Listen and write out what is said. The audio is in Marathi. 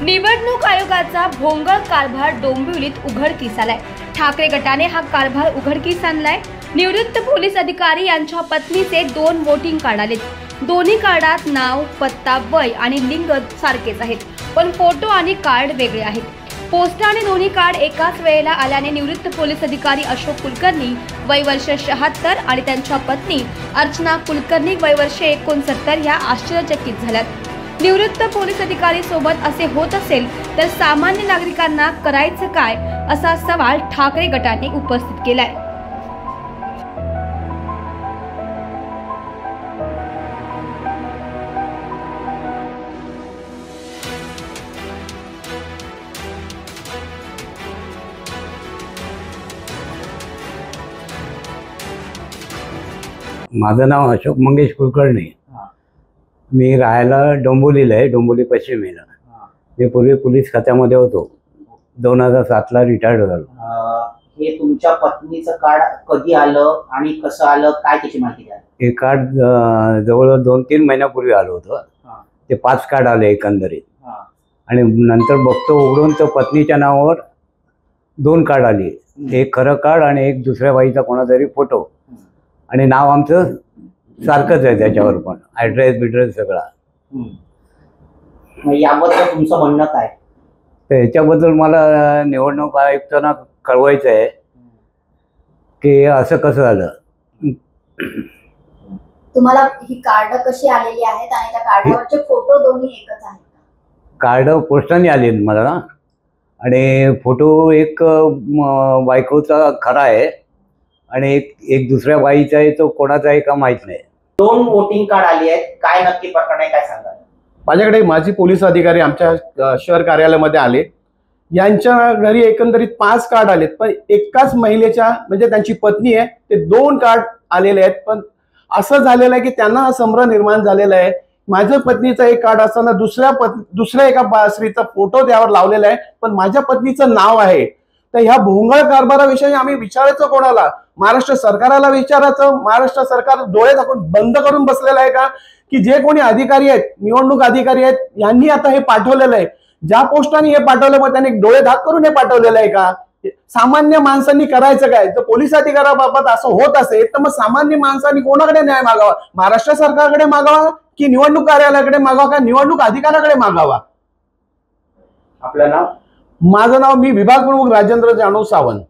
निवडणूक आयोगाचा भोंगळ कारभार डोंबिवलीत उघडकीस आलाय। ठाकरे गटाने हा कारभार उघडकीस आणलाय। निवृत्त पोलीस अधिकारी यांच्या पत्नीचे 2 वोटिंग कार्ड आलेत। दोन्ही कार्डात नाव, पत्ता, वय आणि लिंग सारखेच आहेत, पण फोटो आणि कार्ड वेगळे आहेत। पोस्टाने दोन्ही कार्ड एकाच वेळेला आल्याने निवृत्त पोलीस अधिकारी अशोक कुलकर्णी वय वर्ष 76 आणि त्यांच्या पत्नी अर्चना कुलकर्णी वय वर्ष 69 या आश्चर्यचकित झाल्यात। निवृत्त पोलीस अधिकारी सोबत असे होत असेल तर सामान्य नागरिकांना करायचं काय, असा सवाल ठाकरे गटाने उपस्थित केलाय। माझं नाव अशोक मंगेश कुलकर्णी। मी राहायला डोंबिवलीला आहे, डोंबिवली पश्चिमेला। मी पूर्वी पोलीस खात्यामध्ये होतो। 2007 ला रिटायर्ड झालो। हे तुमच्या पत्नीचं कार्ड कधी आलं आणि कसं आलं, काय त्याची माहिती द्या। हे कार्ड जवळ 2-3 महिन्यापूर्वी आलं होतं। ते 5 कार्ड आले एकंदरीत, आणि नंतर बघतो उघडून तर पत्नीच्या नावावर 2 कार्ड आली। एक खरं कार्ड आणि एक दुसऱ्या बाईचा कोणातरी फोटो, आणि नाव आमचं सारखंच आहे त्याच्यावर, पण ॲड्रेस सगळा। याबद्दल तुमचं म्हणणं काय? तर ह्याच्याबद्दल मला निवडणूक आयुक्तांना कळवायचं आहे की असं कसं झालं। तुम्हाला ही कार्ड कशी आलेली आहेत आणि त्या कार्डावरचे फोटो दोन्ही एकच आहेत? कार्ड पोस्टाने आले मला, आणि फोटो एक बायकोचा खरा आहे आणि एक दुसऱ्या बाईचा आहे, तो कोणाचा आहे का माहित नाही। 2 वोटिंग कार्ड आली आहेत, काय नक्की प्रकरण आहे, काय सांगा? माझ्याकडे माजी पोलीस अधिकारी आमच्या शहर कार्यालयामध्ये आले। यांच्या घरी एकंदरीत 5 कार्ड आलेत, पण एकाच महिलेच्या म्हणजे त्यांची पत्नी आहे ते 2 कार्ड आलेले आहेत। पण असं झालेलं आहे की त्यांना हा संभ्रम निर्माण झालेला आहे। माझ्या पत्नीचं एक कार्ड असताना दुसऱ्या एका स्त्रीचा फोटो त्यावर लावलेला आहे, पण माझ्या पत्नीचं नाव आहे। तर ह्या भोंगळ कारभाराविषयी आम्ही विचारायचं कोणाला? महाराष्ट्र सरकारला विचारायचं? महाराष्ट्र सरकार डोळे झाकून बंद करून बसलेलं आहे का? की जे कोणी अधिकारी आहेत, निवडणूक अधिकारी आहेत, यांनी आता हे पाठवलेलं आहे, ज्या पोस्टाने हे पाठवलं मग त्यांनी डोळे धाक करून हे पाठवलेलं आहे का? सामान्य माणसांनी करायचं काय? तर पोलीस अधिकाऱ्याबाबत असं होत असेल तर मग सामान्य माणसांनी कोणाकडे न्याय मागावा? महाराष्ट्र सरकारकडे मागावा की निवडणूक कार्यालयाकडे मागावा का निवडणूक अधिकाऱ्याकडे मागावा? आपलं नाव? माझं नाव, मी विभाग प्रमुख राजेंद्र जानू सावंत।